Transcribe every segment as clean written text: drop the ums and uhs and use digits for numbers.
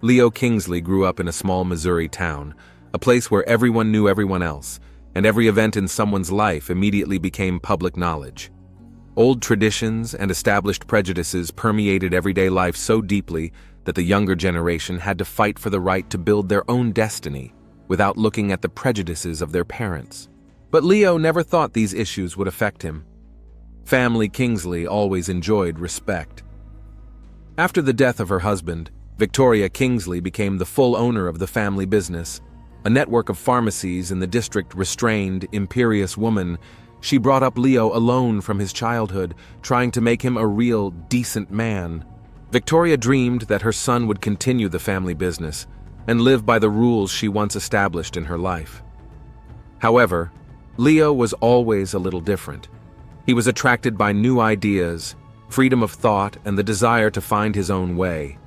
Leo Kingsley grew up in a small Missouri town, a place where everyone knew everyone else, and every event in someone's life immediately became public knowledge. Old traditions and established prejudices permeated everyday life so deeply that the younger generation had to fight for the right to build their own destiny without looking at the prejudices of their parents. But Leo never thought these issues would affect him. Family Kingsley always enjoyed respect. After the death of her husband, Victoria Kingsley became the full owner of the family business. A network of pharmacies in the district restrained, imperious woman. She brought up Leo alone from his childhood, trying to make him a real, decent man. Victoria dreamed that her son would continue the family business and live by the rules she once established in her life. However, Leo was always a little different. He was attracted by new ideas, freedom of thought, and the desire to find his own way.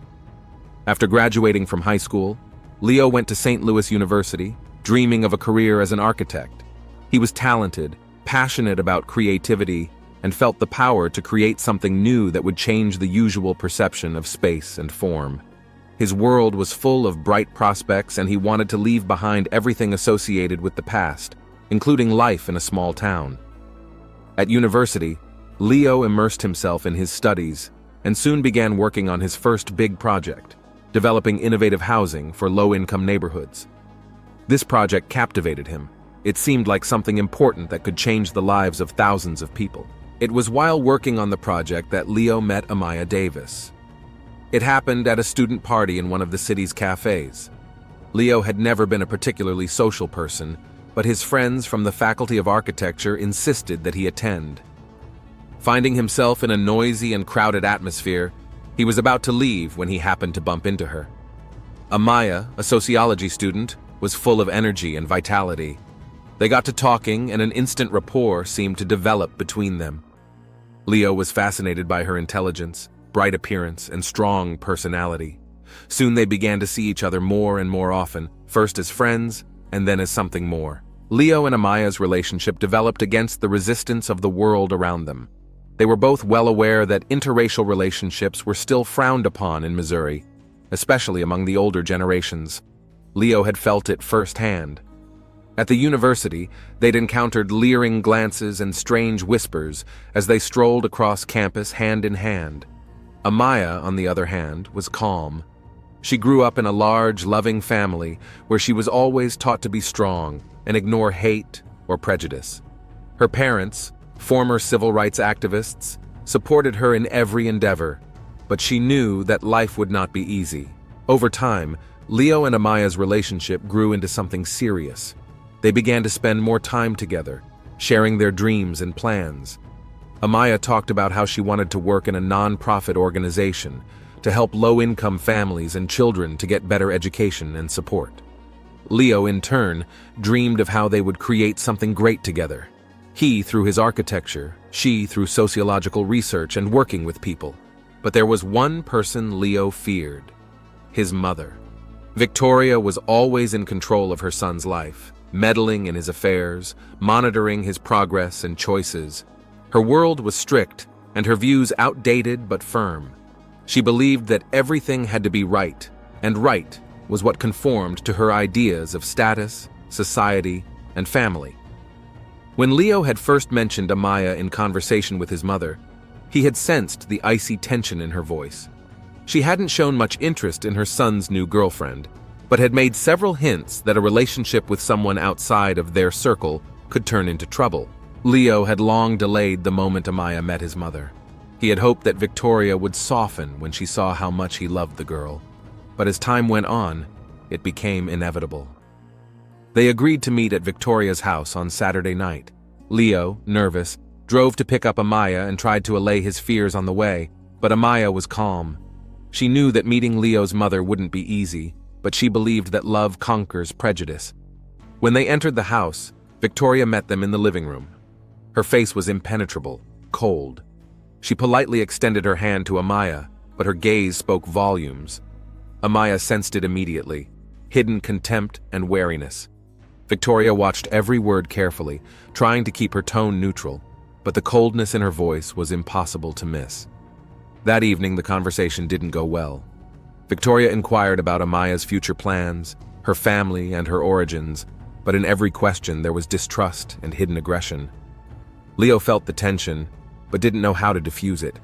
After graduating from high school, Leo went to St. Louis University, dreaming of a career as an architect. He was talented, passionate about creativity, and felt the power to create something new that would change the usual perception of space and form. His world was full of bright prospects, and he wanted to leave behind everything associated with the past, including life in a small town. At university, Leo immersed himself in his studies and soon began working on his first big project, developing innovative housing for low-income neighborhoods. This project captivated him. It seemed like something important that could change the lives of thousands of people. It was while working on the project that Leo met Amaya Davis. It happened at a student party in one of the city's cafes. Leo had never been a particularly social person, but his friends from the Faculty of Architecture insisted that he attend. Finding himself in a noisy and crowded atmosphere, he was about to leave when he happened to bump into her. Amaya, a sociology student, was full of energy and vitality. They got to talking, and an instant rapport seemed to develop between them. Leo was fascinated by her intelligence, bright appearance, and strong personality. Soon they began to see each other more and more often, first as friends, and then as something more. Leo and Amaya's relationship developed against the resistance of the world around them. They were both well aware that interracial relationships were still frowned upon in Missouri, especially among the older generations. Leo had felt it firsthand. At the university, they'd encountered leering glances and strange whispers as they strolled across campus hand in hand. Amaya, on the other hand, was calm. She grew up in a large, loving family where she was always taught to be strong and ignore hate or prejudice. Her parents, former civil rights activists, supported her in every endeavor, but she knew that life would not be easy. Over time, Leo and Amaya's relationship grew into something serious. They began to spend more time together, sharing their dreams and plans. Amaya talked about how she wanted to work in a non-profit organization to help low-income families and children to get better education and support. Leo, in turn, dreamed of how they would create something great together. He through his architecture, she through sociological research and working with people. But there was one person Leo feared: his mother. Victoria was always in control of her son's life, meddling in his affairs, monitoring his progress and choices. Her world was strict, and her views outdated but firm. She believed that everything had to be right, and right was what conformed to her ideas of status, society, and family. When Leo had first mentioned Amaya in conversation with his mother, he had sensed the icy tension in her voice. She hadn't shown much interest in her son's new girlfriend, but had made several hints that a relationship with someone outside of their circle could turn into trouble. Leo had long delayed the moment Amaya met his mother. He had hoped that Victoria would soften when she saw how much he loved the girl. But as time went on, it became inevitable. They agreed to meet at Victoria's house on Saturday night. Leo, nervous, drove to pick up Amaya and tried to allay his fears on the way, but Amaya was calm. She knew that meeting Leo's mother wouldn't be easy, but she believed that love conquers prejudice. When they entered the house, Victoria met them in the living room. Her face was impenetrable, cold. She politely extended her hand to Amaya, but her gaze spoke volumes. Amaya sensed it immediately: hidden contempt and wariness. Victoria watched every word carefully, trying to keep her tone neutral, but the coldness in her voice was impossible to miss. That evening, the conversation didn't go well. Victoria inquired about Amaya's future plans, her family, and her origins, but in every question there was distrust and hidden aggression. Leo felt the tension, but didn't know how to diffuse it.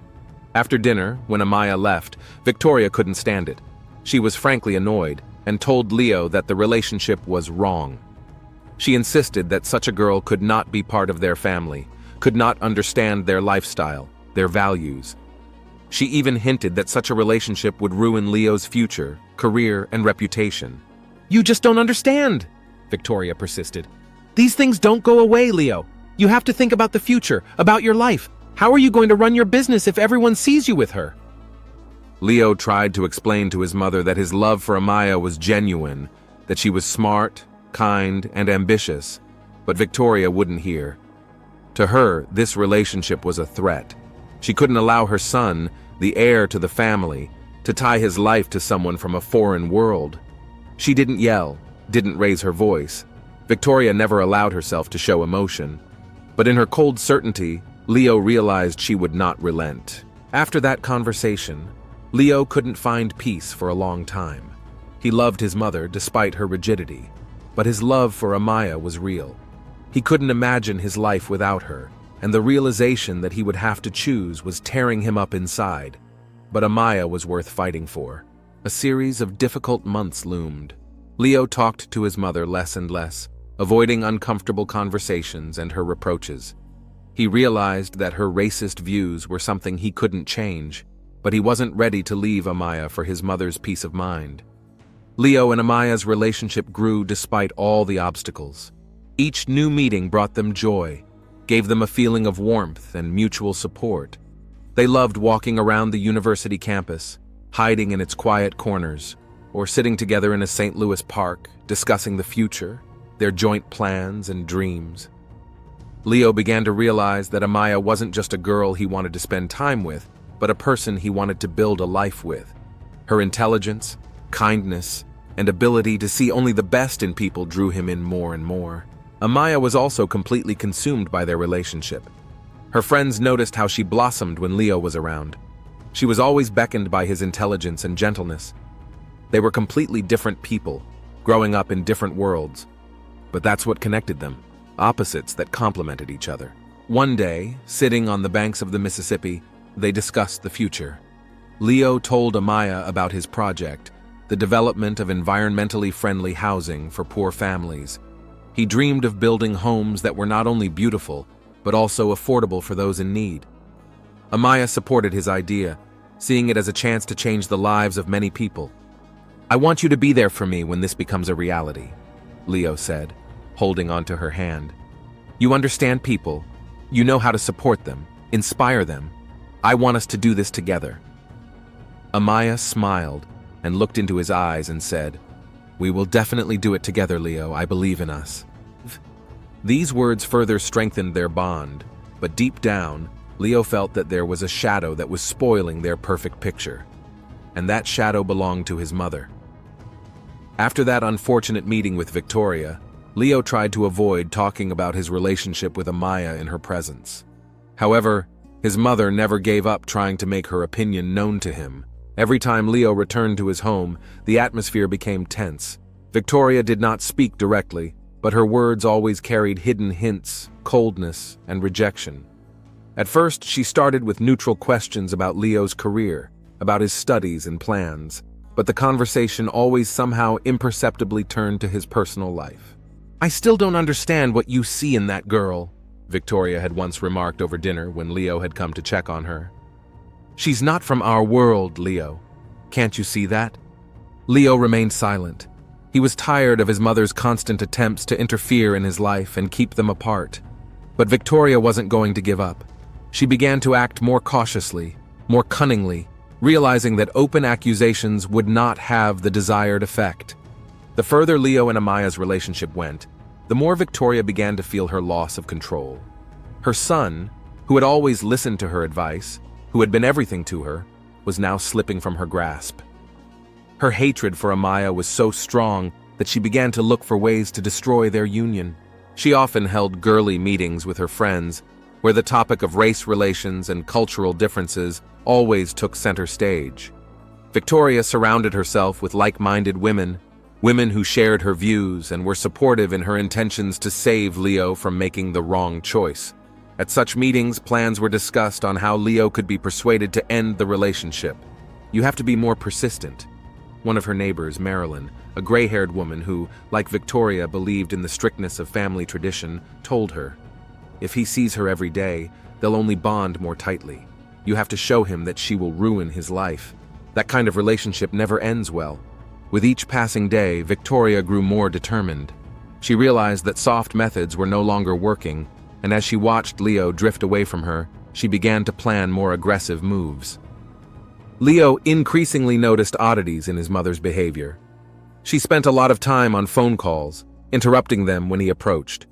After dinner, when Amaya left, Victoria couldn't stand it. She was frankly annoyed and told Leo that the relationship was wrong. She insisted that such a girl could not be part of their family, could not understand their lifestyle, their values. She even hinted that such a relationship would ruin Leo's future, career, and reputation. "You just don't understand," Victoria persisted. "These things don't go away, Leo. You have to think about the future, about your life. How are you going to run your business if everyone sees you with her?" Leo tried to explain to his mother that his love for Amaya was genuine, that she was smart, kind, and ambitious, but Victoria wouldn't hear. To her, this relationship was a threat. She couldn't allow her son, the heir to the family, to tie his life to someone from a foreign world. She didn't yell, didn't raise her voice. Victoria never allowed herself to show emotion. But in her cold certainty, Leo realized she would not relent. After that conversation, Leo couldn't find peace for a long time. He loved his mother despite her rigidity, but his love for Amaya was real. He couldn't imagine his life without her, and the realization that he would have to choose was tearing him up inside. But Amaya was worth fighting for. A series of difficult months loomed. Leo talked to his mother less and less, avoiding uncomfortable conversations and her reproaches. He realized that her racist views were something he couldn't change, but he wasn't ready to leave Amaya for his mother's peace of mind. Leo and Amaya's relationship grew despite all the obstacles. Each new meeting brought them joy, gave them a feeling of warmth and mutual support. They loved walking around the university campus, hiding in its quiet corners, or sitting together in a St. Louis park, discussing the future, their joint plans and dreams. Leo began to realize that Amaya wasn't just a girl he wanted to spend time with, but a person he wanted to build a life with. Her intelligence, kindness, and ability to see only the best in people drew him in more and more. Amaya was also completely consumed by their relationship. Her friends noticed how she blossomed when Leo was around. She was always beckoned by his intelligence and gentleness. They were completely different people, growing up in different worlds. But that's what connected them, opposites that complemented each other. One day, sitting on the banks of the Mississippi, they discussed the future. Leo told Amaya about his project, the development of environmentally friendly housing for poor families. He dreamed of building homes that were not only beautiful, but also affordable for those in need. Amaya supported his idea, seeing it as a chance to change the lives of many people. "I want you to be there for me when this becomes a reality," Leo said, holding onto her hand. "You understand people. You know how to support them, inspire them. I want us to do this together." Amaya smiled and looked into his eyes and said, "We will definitely do it together, Leo. I believe in us." These words further strengthened their bond, but deep down, Leo felt that there was a shadow that was spoiling their perfect picture. And that shadow belonged to his mother. After that unfortunate meeting with Victoria, Leo tried to avoid talking about his relationship with Amaya in her presence. However, his mother never gave up trying to make her opinion known to him. Every time Leo returned to his home, the atmosphere became tense. Victoria did not speak directly, but her words always carried hidden hints, coldness, and rejection. At first, she started with neutral questions about Leo's career, about his studies and plans, but the conversation always somehow imperceptibly turned to his personal life. "I still don't understand what you see in that girl," Victoria had once remarked over dinner when Leo had come to check on her. "She's not from our world, Leo. Can't you see that?" Leo remained silent. He was tired of his mother's constant attempts to interfere in his life and keep them apart. But Victoria wasn't going to give up. She began to act more cautiously, more cunningly, realizing that open accusations would not have the desired effect. The further Leo and Amaya's relationship went, the more Victoria began to feel her loss of control. Her son, who had always listened to her advice, who had been everything to her, was now slipping from her grasp. Her hatred for Amaya was so strong that she began to look for ways to destroy their union. She often held girly meetings with her friends, where the topic of race relations and cultural differences always took center stage. Victoria surrounded herself with like-minded women, women who shared her views and were supportive in her intentions to save Leo from making the wrong choice. At such meetings, plans were discussed on how Leo could be persuaded to end the relationship. "You have to be more persistent." One of her neighbors, Marilyn, a gray-haired woman who, like Victoria, believed in the strictness of family tradition, told her, "If he sees her every day, they'll only bond more tightly. You have to show him that she will ruin his life. That kind of relationship never ends well." With each passing day, Victoria grew more determined. She realized that soft methods were no longer working, and as she watched Leo drift away from her, she began to plan more aggressive moves. Leo increasingly noticed oddities in his mother's behavior. She spent a lot of time on phone calls, interrupting them when he approached.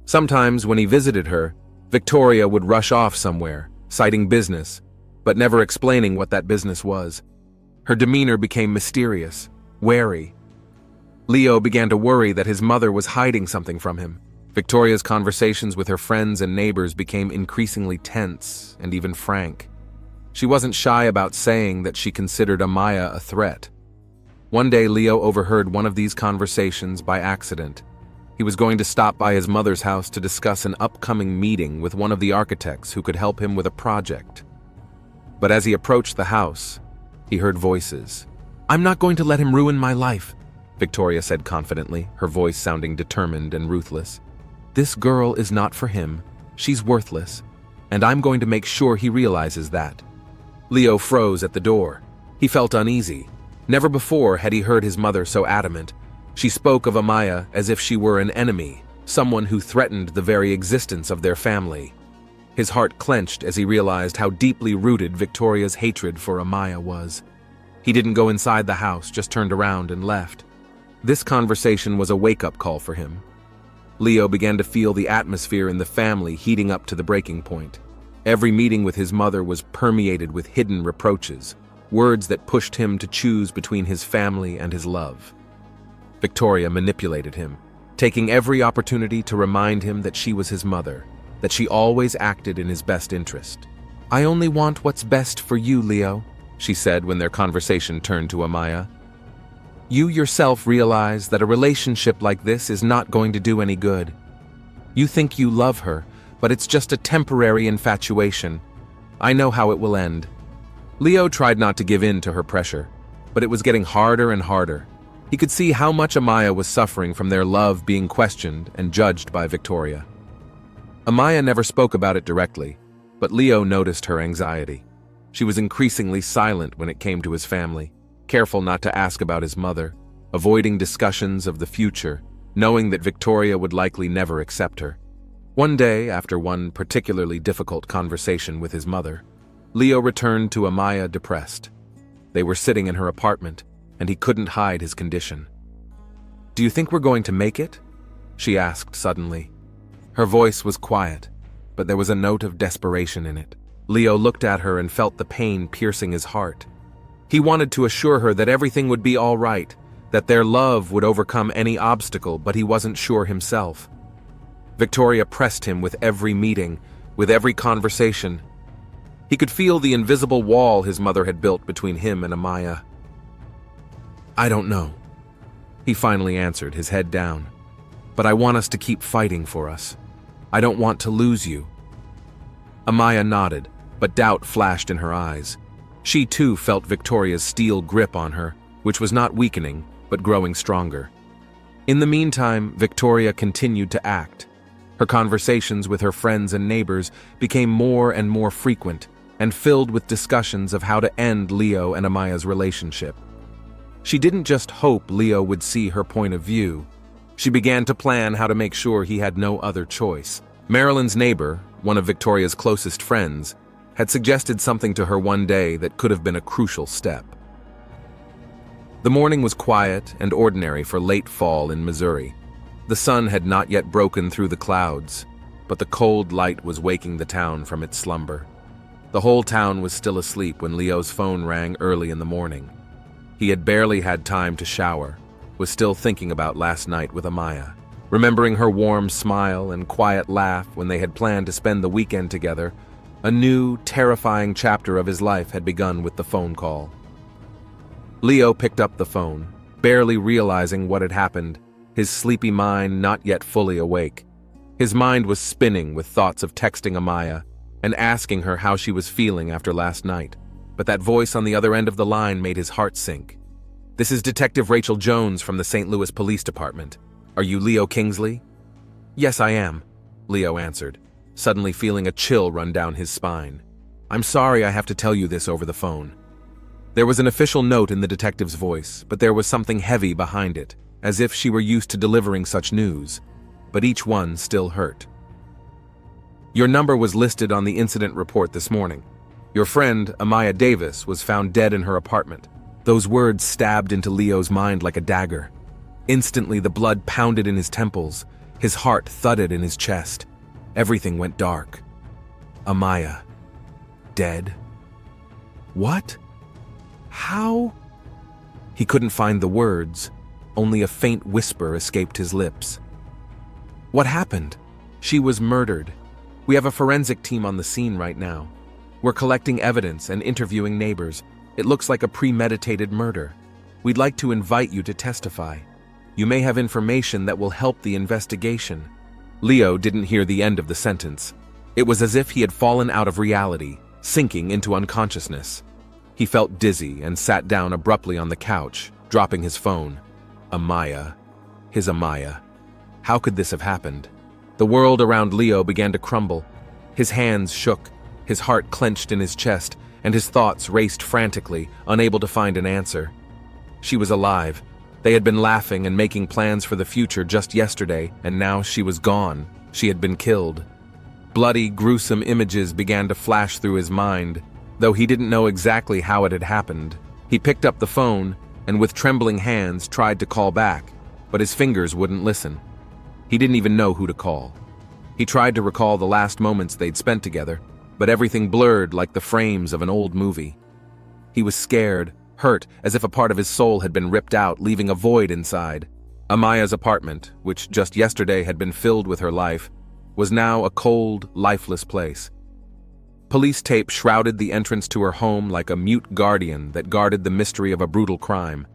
Sometimes, when he visited her, Victoria would rush off somewhere, citing business, but never explaining what that business was. Her demeanor became mysterious, wary. Leo began to worry that his mother was hiding something from him. Victoria's conversations with her friends and neighbors became increasingly tense and even frank. She wasn't shy about saying that she considered Amaya a threat. One day, Leo overheard one of these conversations by accident. He was going to stop by his mother's house to discuss an upcoming meeting with one of the architects who could help him with a project. But as he approached the house, he heard voices. "I'm not going to let him ruin my life," Victoria said confidently, her voice sounding determined and ruthless. "This girl is not for him. She's worthless, and I'm going to make sure he realizes that." Leo froze at the door. He felt uneasy. Never before had he heard his mother so adamant. She spoke of Amaya as if she were an enemy, someone who threatened the very existence of their family. His heart clenched as he realized how deeply rooted Victoria's hatred for Amaya was. He didn't go inside the house, just turned around and left. This conversation was a wake-up call for him. Leo began to feel the atmosphere in the family heating up to the breaking point. Every meeting with his mother was permeated with hidden reproaches, words that pushed him to choose between his family and his love. Victoria manipulated him, taking every opportunity to remind him that she was his mother, that she always acted in his best interest. "I only want what's best for you, Leo," she said when their conversation turned to Amaya. "You yourself realize that a relationship like this is not going to do any good. You think you love her, but it's just a temporary infatuation. I know how it will end." Leo tried not to give in to her pressure, but it was getting harder and harder. He could see how much Amaya was suffering from their love being questioned and judged by Victoria. Amaya never spoke about it directly, but Leo noticed her anxiety. She was increasingly silent when it came to his family, careful not to ask about his mother, avoiding discussions of the future, knowing that Victoria would likely never accept her. One day, after one particularly difficult conversation with his mother, Leo returned to Amaya depressed. They were sitting in her apartment, and he couldn't hide his condition. "Do you think we're going to make it?" she asked suddenly. Her voice was quiet, but there was a note of desperation in it. Leo looked at her and felt the pain piercing his heart. He wanted to assure her that everything would be all right, that their love would overcome any obstacle, but he wasn't sure himself. Victoria pressed him with every meeting, with every conversation. He could feel the invisible wall his mother had built between him and Amaya. "I don't know," he finally answered, his head down. "But I want us to keep fighting for us. I don't want to lose you." Amaya nodded, but doubt flashed in her eyes. She too felt Victoria's steel grip on her, which was not weakening, but growing stronger. In the meantime, Victoria continued to act. Her conversations with her friends and neighbors became more and more frequent and filled with discussions of how to end Leo and Amaya's relationship. She didn't just hope Leo would see her point of view. She began to plan how to make sure he had no other choice. Marilyn's neighbor, one of Victoria's closest friends, had suggested something to her one day that could have been a crucial step. The morning was quiet and ordinary for late fall in Missouri. The sun had not yet broken through the clouds, but the cold light was waking the town from its slumber. The whole town was still asleep when Leo's phone rang early in the morning. He had barely had time to shower, was still thinking about last night with Amaya, remembering her warm smile and quiet laugh when they had planned to spend the weekend together. A new, terrifying chapter of his life had begun with the phone call. Leo picked up the phone, barely realizing what had happened, his sleepy mind not yet fully awake. His mind was spinning with thoughts of texting Amaya and asking her how she was feeling after last night, but that voice on the other end of the line made his heart sink. "This is Detective Rachel Jones from the St. Louis Police Department. Are you Leo Kingsley?" "Yes, I am," Leo answered, suddenly feeling a chill run down his spine. "I'm sorry I have to tell you this over the phone." There was an official note in the detective's voice, but there was something heavy behind it, as if she were used to delivering such news, but each one still hurt. "Your number was listed on the incident report this morning. Your friend, Amaya Davis, was found dead in her apartment." Those words stabbed into Leo's mind like a dagger. Instantly, the blood pounded in his temples, his heart thudded in his chest. Everything went dark. Amaya. Dead? What? How? He couldn't find the words. Only a faint whisper escaped his lips. "What happened?" "She was murdered. We have a forensic team on the scene right now. We're collecting evidence and interviewing neighbors. It looks like a premeditated murder. We'd like to invite you to testify. You may have information that will help the investigation." Leo didn't hear the end of the sentence. It was as if he had fallen out of reality, sinking into unconsciousness. He felt dizzy and sat down abruptly on the couch, dropping his phone. Amaya. His Amaya. How could this have happened? The world around Leo began to crumble. His hands shook, his heart clenched in his chest, and his thoughts raced frantically, unable to find an answer. She was alive. They had been laughing and making plans for the future just yesterday, and now she was gone. She had been killed. Bloody, gruesome images began to flash through his mind. Though he didn't know exactly how it had happened, he picked up the phone and with trembling hands tried to call back, but his fingers wouldn't listen. He didn't even know who to call. He tried to recall the last moments they'd spent together, but everything blurred like the frames of an old movie. He was scared, hurt, as if a part of his soul had been ripped out, leaving a void inside. Amaya's apartment, which just yesterday had been filled with her life, was now a cold, lifeless place. Police tape shrouded the entrance to her home like a mute guardian that guarded the mystery of a brutal crime.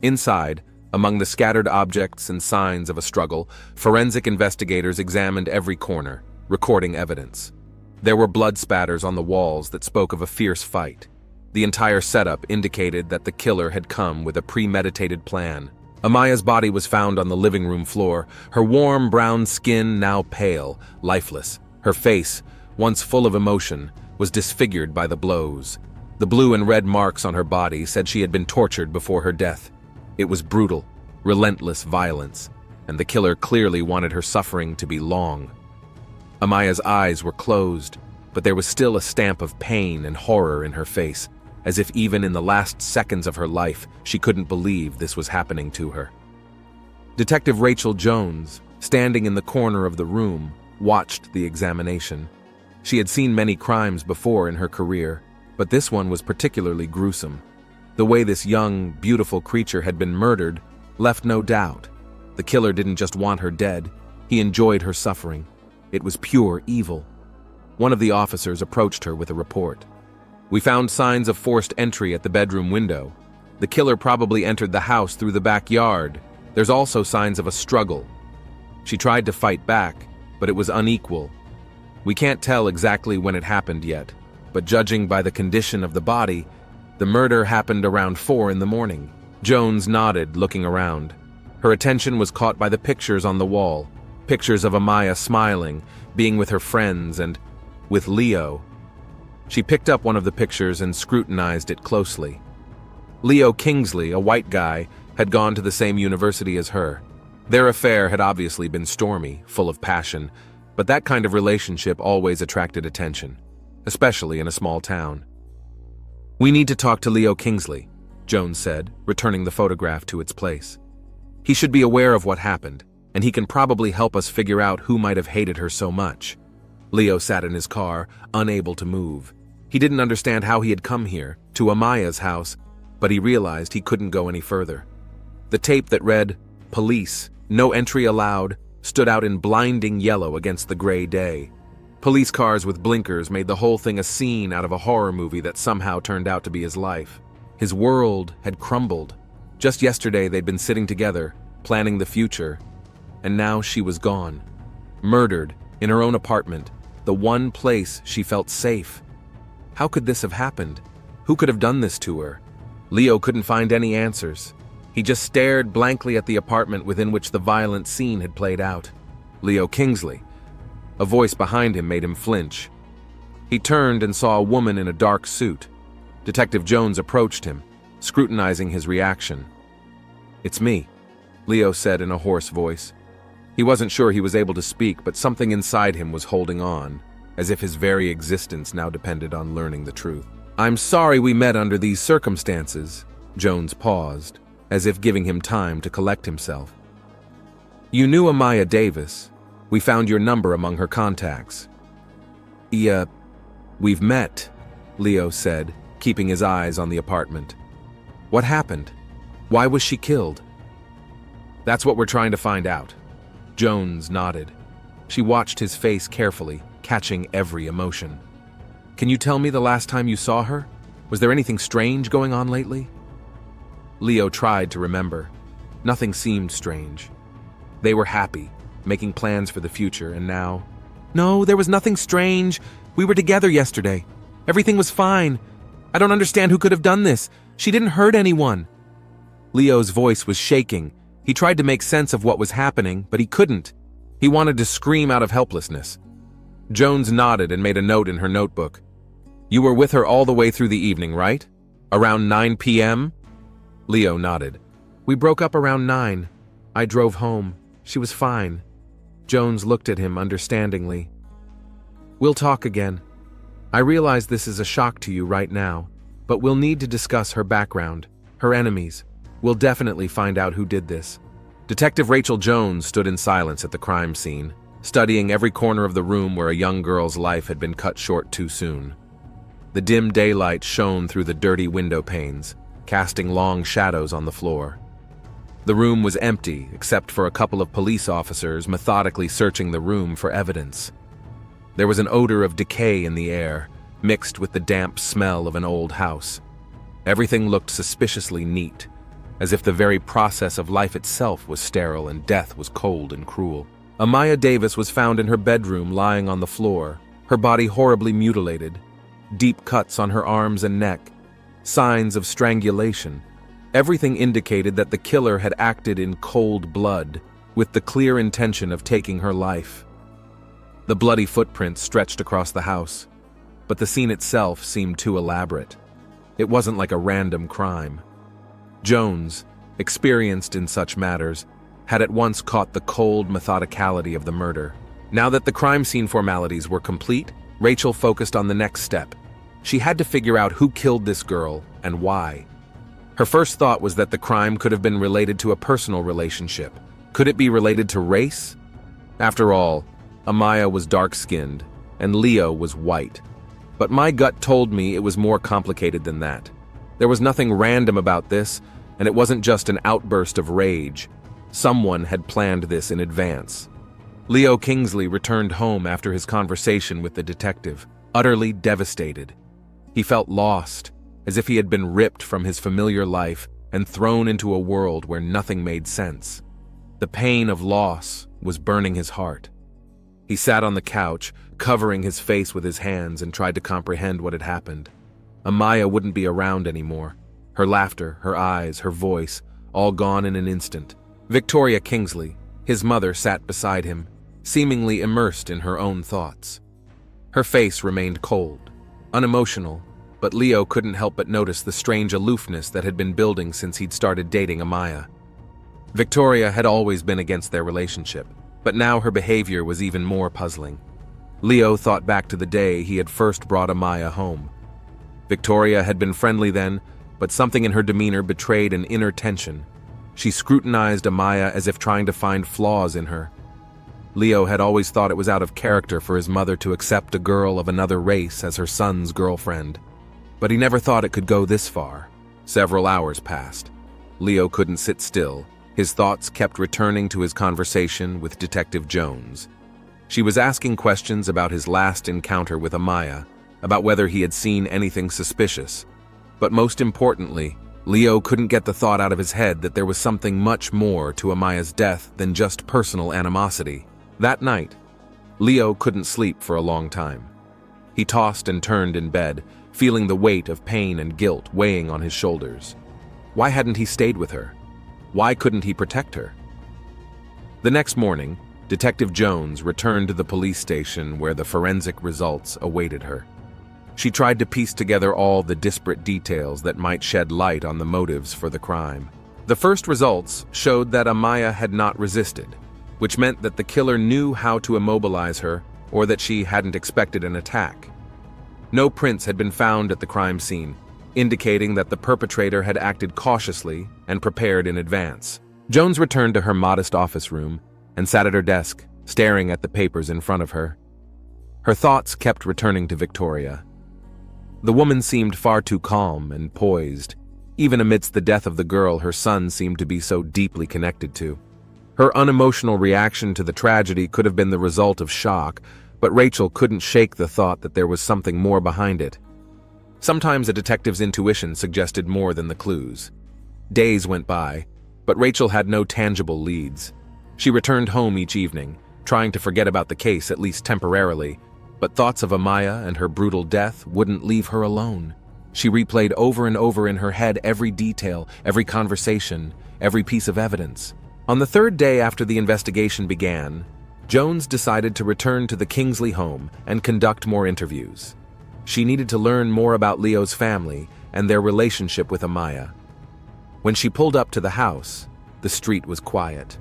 Inside, among the scattered objects and signs of a struggle, forensic investigators examined every corner, recording evidence. There were blood spatters on the walls that spoke of a fierce fight. The entire setup indicated that the killer had come with a premeditated plan. Amaya's body was found on the living room floor, her warm brown skin now pale, lifeless. Her face, once full of emotion, was disfigured by the blows. The blue and red marks on her body said she had been tortured before her death. It was brutal, relentless violence, and the killer clearly wanted her suffering to be long. Amaya's eyes were closed, but there was still a stamp of pain and horror in her face, as if even in the last seconds of her life, she couldn't believe this was happening to her. Detective Rachel Jones, standing in the corner of the room, watched the examination. She had seen many crimes before in her career, but this one was particularly gruesome. The way this young, beautiful creature had been murdered left no doubt. The killer didn't just want her dead, he enjoyed her suffering. It was pure evil. One of the officers approached her with a report. "We found signs of forced entry at the bedroom window. The killer probably entered the house through the backyard. There's also signs of a struggle. She tried to fight back, but it was unequal. We can't tell exactly when it happened yet, but judging by the condition of the body, the murder happened around 4 in the morning." Jones nodded, looking around. Her attention was caught by the pictures on the wall. Pictures of Amaya smiling, being with her friends, and with Leo. She picked up one of the pictures and scrutinized it closely. Leo Kingsley, a white guy, had gone to the same university as her. Their affair had obviously been stormy, full of passion, but that kind of relationship always attracted attention, especially in a small town. "We need to talk to Leo Kingsley," Jones said, returning the photograph to its place. "He should be aware of what happened, and he can probably help us figure out who might have hated her so much." Leo sat in his car, unable to move. He didn't understand how he had come here, to Amaya's house, but he realized he couldn't go any further. The tape that read, "Police, no entry allowed," stood out in blinding yellow against the gray day. Police cars with blinkers made the whole thing a scene out of a horror movie that somehow turned out to be his life. His world had crumbled. Just yesterday they'd been sitting together, planning the future, and now she was gone. Murdered, in her own apartment, the one place she felt safe. How could this have happened? Who could have done this to her? Leo couldn't find any answers. He just stared blankly at the apartment within which the violent scene had played out. Leo Kingsley. A voice behind him made him flinch. He turned and saw a woman in a dark suit. Detective Jones approached him, scrutinizing his reaction. "It's me," Leo said in a hoarse voice. He wasn't sure he was able to speak, but something inside him was holding on, as if his very existence now depended on learning the truth. "I'm sorry we met under these circumstances." Jones paused, as if giving him time to collect himself. "You knew Amaya Davis. We found your number among her contacts." "Yeah, we've met," Leo said, keeping his eyes on the apartment. "What happened? Why was she killed?" "That's what we're trying to find out." Jones nodded. She watched his face carefully, catching every emotion. "Can you tell me the last time you saw her? Was there anything strange going on lately?" Leo tried to remember. Nothing seemed strange. They were happy, making plans for the future, and now... "No, there was nothing strange. We were together yesterday. Everything was fine. I don't understand who could have done this. She didn't hurt anyone." Leo's voice was shaking. He tried to make sense of what was happening, but he couldn't. He wanted to scream out of helplessness. Jones nodded and made a note in her notebook. "You were with her all the way through the evening, right? Around 9 p.m.? Leo nodded. "We broke up around 9. I drove home. She was fine." Jones looked at him understandingly. "We'll talk again. I realize this is a shock to you right now, but we'll need to discuss her background, her enemies. We'll definitely find out who did this." Detective Rachel Jones stood in silence at the crime scene, studying every corner of the room where a young girl's life had been cut short too soon. The dim daylight shone through the dirty window panes, casting long shadows on the floor. The room was empty, except for a couple of police officers methodically searching the room for evidence. There was an odor of decay in the air, mixed with the damp smell of an old house. Everything looked suspiciously neat, as if the very process of life itself was sterile and death was cold and cruel. Amaya Davis was found in her bedroom lying on the floor, her body horribly mutilated, deep cuts on her arms and neck, signs of strangulation. Everything indicated that the killer had acted in cold blood, with the clear intention of taking her life. The bloody footprints stretched across the house, but the scene itself seemed too elaborate. It wasn't like a random crime. Jones, experienced in such matters, had at once caught the cold methodicality of the murder. Now that the crime scene formalities were complete, Rachel focused on the next step. She had to figure out who killed this girl and why. Her first thought was that the crime could have been related to a personal relationship. Could it be related to race? After all, Amaya was dark-skinned, and Leo was white. But my gut told me it was more complicated than that. There was nothing random about this, and it wasn't just an outburst of rage. Someone had planned this in advance. Leo Kingsley returned home after his conversation with the detective, utterly devastated. He felt lost, as if he had been ripped from his familiar life and thrown into a world where nothing made sense. The pain of loss was burning his heart. He sat on the couch, covering his face with his hands, and tried to comprehend what had happened. Amaya wouldn't be around anymore. Her laughter, her eyes, her voice, all gone in an instant. Victoria Kingsley, his mother, sat beside him, seemingly immersed in her own thoughts. Her face remained cold, unemotional, but Leo couldn't help but notice the strange aloofness that had been building since he'd started dating Amaya. Victoria had always been against their relationship, but now her behavior was even more puzzling. Leo thought back to the day he had first brought Amaya home. Victoria had been friendly then, but something in her demeanor betrayed an inner tension. She scrutinized Amaya as if trying to find flaws in her. Leo had always thought it was out of character for his mother to accept a girl of another race as her son's girlfriend. But he never thought it could go this far. Several hours passed. Leo couldn't sit still. His thoughts kept returning to his conversation with Detective Jones. She was asking questions about his last encounter with Amaya, about whether he had seen anything suspicious. But most importantly, Leo couldn't get the thought out of his head that there was something much more to Amaya's death than just personal animosity. That night, Leo couldn't sleep for a long time. He tossed and turned in bed, feeling the weight of pain and guilt weighing on his shoulders. Why hadn't he stayed with her? Why couldn't he protect her? The next morning, Detective Jones returned to the police station where the forensic results awaited her. She tried to piece together all the disparate details that might shed light on the motives for the crime. The first results showed that Amaya had not resisted, which meant that the killer knew how to immobilize her or that she hadn't expected an attack. No prints had been found at the crime scene, indicating that the perpetrator had acted cautiously and prepared in advance. Jones returned to her modest office room and sat at her desk, staring at the papers in front of her. Her thoughts kept returning to Victoria. The woman seemed far too calm and poised. Even amidst the death of the girl her son seemed to be so deeply connected to. Her unemotional reaction to the tragedy could have been the result of shock, but Rachel couldn't shake the thought that there was something more behind it. Sometimes a detective's intuition suggested more than the clues. Days went by, but Rachel had no tangible leads. She returned home each evening, trying to forget about the case at least temporarily, but thoughts of Amaya and her brutal death wouldn't leave her alone. She replayed over and over in her head every detail, every conversation, every piece of evidence. On the third day after the investigation began, Jones decided to return to the Kingsley home and conduct more interviews. She needed to learn more about Leo's family and their relationship with Amaya. When she pulled up to the house, the street was quiet.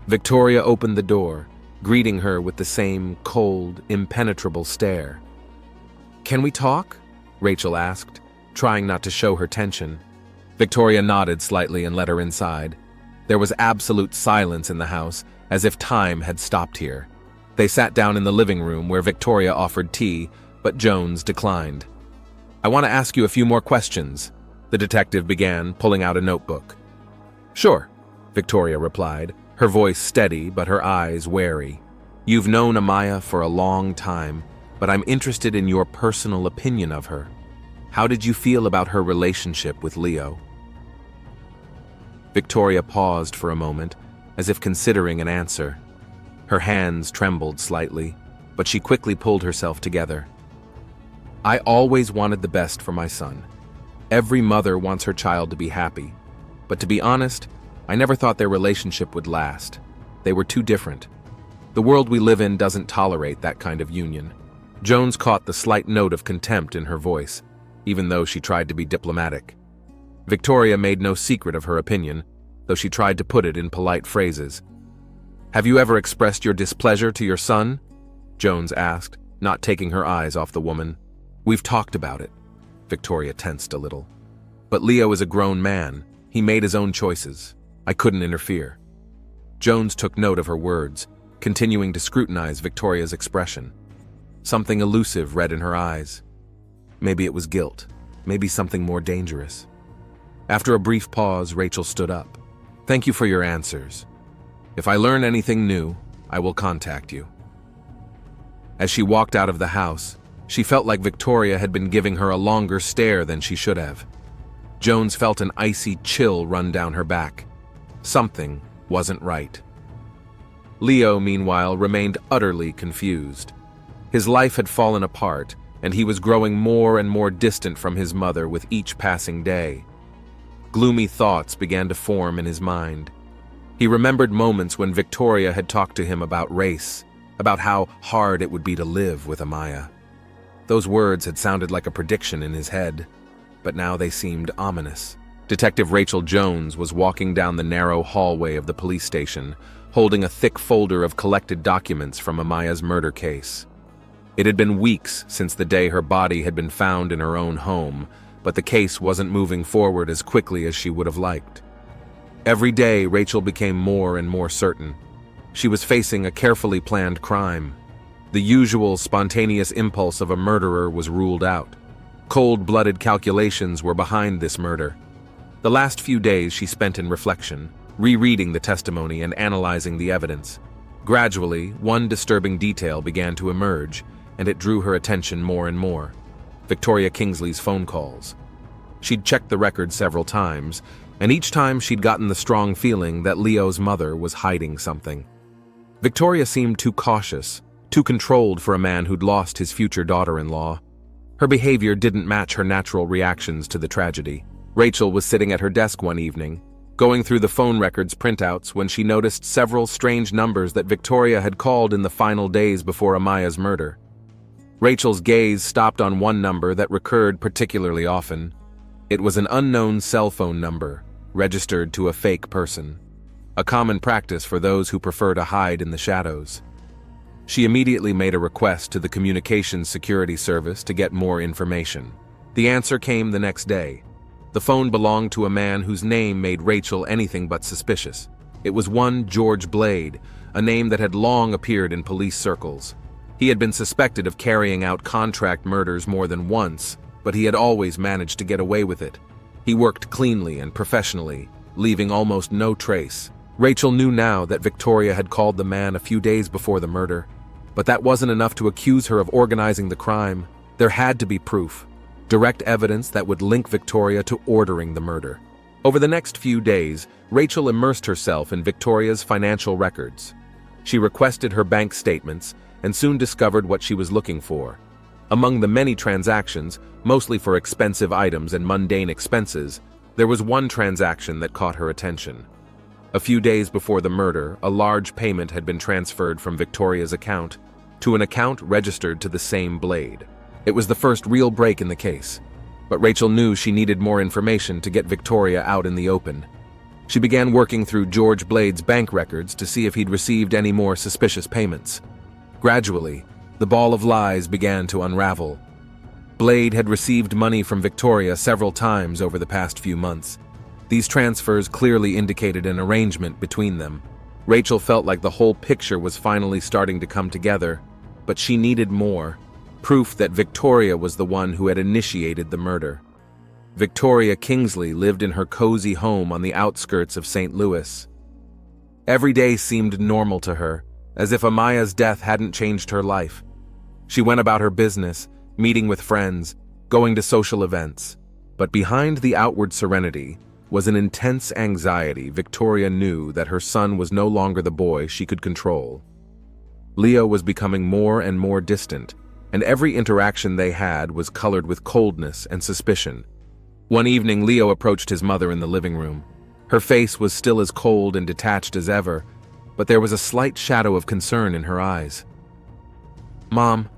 Victoria opened the door, greeting her with the same cold, impenetrable stare. "Can we talk?" Rachel asked, trying not to show her tension. Victoria nodded slightly and let her inside. There was absolute silence in the house, as if time had stopped here. They sat down in the living room where Victoria offered tea, but Jones declined. "I want to ask you a few more questions," the detective began, pulling out a notebook. "Sure," Victoria replied, her voice steady but her eyes wary. "You've known Amaya for a long time, but I'm interested in your personal opinion of her. How did you feel about her relationship with Leo?" Victoria paused for a moment, as if considering an answer. Her hands trembled slightly, but she quickly pulled herself together. "I always wanted the best for my son. Every mother wants her child to be happy. But to be honest, I never thought their relationship would last. They were too different. The world we live in doesn't tolerate that kind of union." Jones caught the slight note of contempt in her voice, even though she tried to be diplomatic. Victoria made no secret of her opinion, though she tried to put it in polite phrases. "Have you ever expressed your displeasure to your son?" Jones asked, not taking her eyes off the woman. "We've talked about it." Victoria tensed a little. "But Leo is a grown man. He made his own choices. I couldn't interfere." Jones took note of her words, continuing to scrutinize Victoria's expression. Something elusive read in her eyes. Maybe it was guilt, maybe something more dangerous. After a brief pause, Rachel stood up. "Thank you for your answers. If I learn anything new, I will contact you." As she walked out of the house, she felt like Victoria had been giving her a longer stare than she should have. Jones felt an icy chill run down her back. Something wasn't right. Leo, meanwhile, remained utterly confused. His life had fallen apart, and he was growing more and more distant from his mother with each passing day. Gloomy thoughts began to form in his mind. He remembered moments when Victoria had talked to him about race, about how hard it would be to live with Amaya. Those words had sounded like a prediction in his head, but now they seemed ominous. Detective Rachel Jones was walking down the narrow hallway of the police station, holding a thick folder of collected documents from Amaya's murder case. It had been weeks since the day her body had been found in her own home, but the case wasn't moving forward as quickly as she would have liked. Every day, Rachel became more and more certain. She was facing a carefully planned crime. The usual spontaneous impulse of a murderer was ruled out. Cold-blooded calculations were behind this murder. The last few days she spent in reflection, rereading the testimony and analyzing the evidence. Gradually, one disturbing detail began to emerge, and it drew her attention more and more. Victoria Kingsley's phone calls. She'd checked the record several times, and each time she'd gotten the strong feeling that Leo's mother was hiding something. Victoria seemed too cautious, too controlled for a man who'd lost his future daughter-in-law. Her behavior didn't match her natural reactions to the tragedy. Rachel was sitting at her desk one evening, going through the phone records printouts when she noticed several strange numbers that Victoria had called in the final days before Amaya's murder. Rachel's gaze stopped on one number that recurred particularly often. It was an unknown cell phone number, registered to a fake person, a common practice for those who prefer to hide in the shadows. She immediately made a request to the Communications Security Service to get more information. The answer came the next day. The phone belonged to a man whose name made Rachel anything but suspicious. It was one George Blade, a name that had long appeared in police circles. He had been suspected of carrying out contract murders more than once, but he had always managed to get away with it. He worked cleanly and professionally, leaving almost no trace. Rachel knew now that Victoria had called the man a few days before the murder, but that wasn't enough to accuse her of organizing the crime. There had to be proof, direct evidence that would link Victoria to ordering the murder. Over the next few days, Rachel immersed herself in Victoria's financial records. She requested her bank statements and soon discovered what she was looking for. Among the many transactions, mostly for expensive items and mundane expenses, there was one transaction that caught her attention. A few days before the murder, a large payment had been transferred from Victoria's account to an account registered to the same Blade. It was the first real break in the case, but Rachel knew she needed more information to get Victoria out in the open. She began working through George Blade's bank records to see if he'd received any more suspicious payments. Gradually, the ball of lies began to unravel. Blade had received money from Victoria several times over the past few months. These transfers clearly indicated an arrangement between them. Rachel felt like the whole picture was finally starting to come together, but she needed more. Proof that Victoria was the one who had initiated the murder. Victoria Kingsley lived in her cozy home on the outskirts of St. Louis. Every day seemed normal to her, as if Amaya's death hadn't changed her life. She went about her business, meeting with friends, going to social events. But behind the outward serenity was an intense anxiety. Victoria knew that her son was no longer the boy she could control. Leo was becoming more and more distant, and every interaction they had was colored with coldness and suspicion. One evening, Leo approached his mother in the living room. Her face was still as cold and detached as ever, but there was a slight shadow of concern in her eyes. "Mom,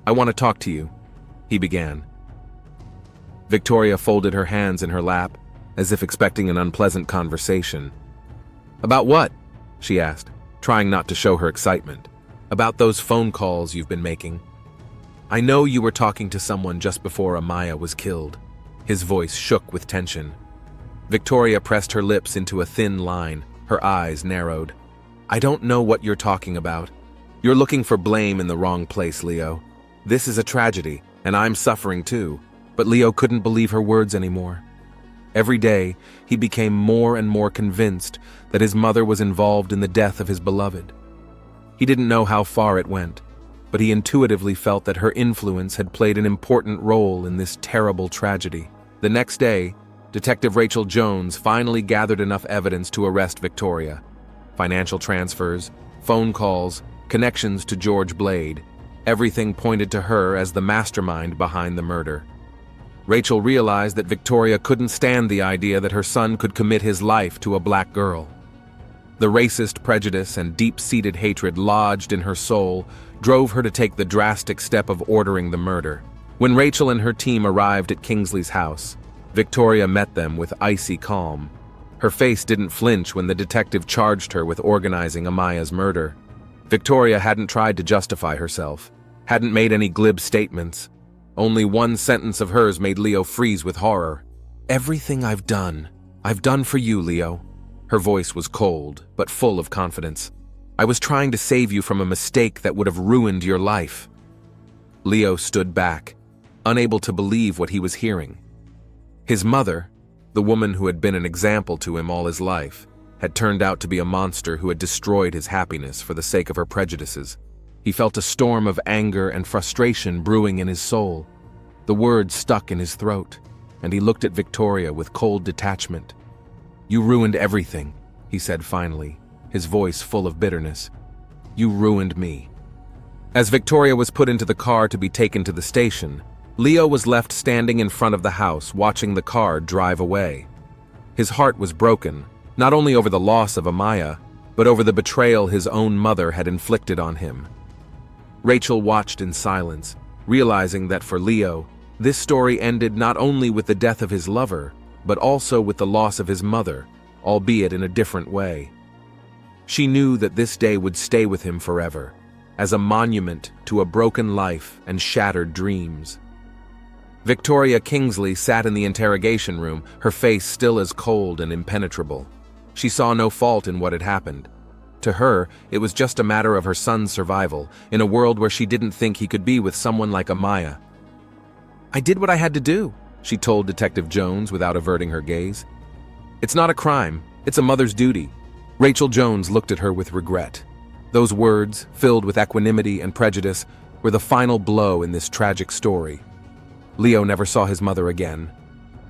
I want to talk to you," he began. Victoria folded her hands in her lap, as if expecting an unpleasant conversation. "About what?" she asked, trying not to show her excitement. "About those phone calls you've been making. I know you were talking to someone just before Amaya was killed." His voice shook with tension. Victoria pressed her lips into a thin line, her eyes narrowed. "I don't know what you're talking about. You're looking for blame in the wrong place, Leo. This is a tragedy, and I'm suffering too." But Leo couldn't believe her words anymore. Every day, he became more and more convinced that his mother was involved in the death of his beloved. He didn't know how far it went, but he intuitively felt that her influence had played an important role in this terrible tragedy. The next day, Detective Rachel Jones finally gathered enough evidence to arrest Victoria. Financial transfers, phone calls, connections to George Blade. Everything pointed to her as the mastermind behind the murder. Rachel realized that Victoria couldn't stand the idea that her son could commit his life to a black girl. The racist prejudice and deep-seated hatred lodged in her soul drove her to take the drastic step of ordering the murder. When Rachel and her team arrived at Kingsley's house, Victoria met them with icy calm. Her face didn't flinch when the detective charged her with organizing Amaya's murder. Victoria hadn't tried to justify herself, hadn't made any glib statements. Only one sentence of hers made Leo freeze with horror. "Everything I've done for you, Leo." Her voice was cold, but full of confidence. "I was trying to save you from a mistake that would have ruined your life." Leo stood back, unable to believe what he was hearing. His mother, the woman who had been an example to him all his life, had turned out to be a monster who had destroyed his happiness for the sake of her prejudices. He felt a storm of anger and frustration brewing in his soul. The words stuck in his throat, and he looked at Victoria with cold detachment. "You ruined everything," he said finally, his voice full of bitterness. "You ruined me." As Victoria was put into the car to be taken to the station, Leo was left standing in front of the house watching the car drive away. His heart was broken, not only over the loss of Amaya, but over the betrayal his own mother had inflicted on him. Rachel watched in silence, realizing that for Leo, this story ended not only with the death of his lover, but also with the loss of his mother, albeit in a different way. She knew that this day would stay with him forever, as a monument to a broken life and shattered dreams. Victoria Kingsley sat in the interrogation room, her face still as cold and impenetrable. She saw no fault in what had happened. To her, it was just a matter of her son's survival, in a world where she didn't think he could be with someone like Amaya. "I did what I had to do," she told Detective Jones without averting her gaze. "It's not a crime, it's a mother's duty." Rachel Jones looked at her with regret. Those words, filled with equanimity and prejudice, were the final blow in this tragic story. Leo never saw his mother again,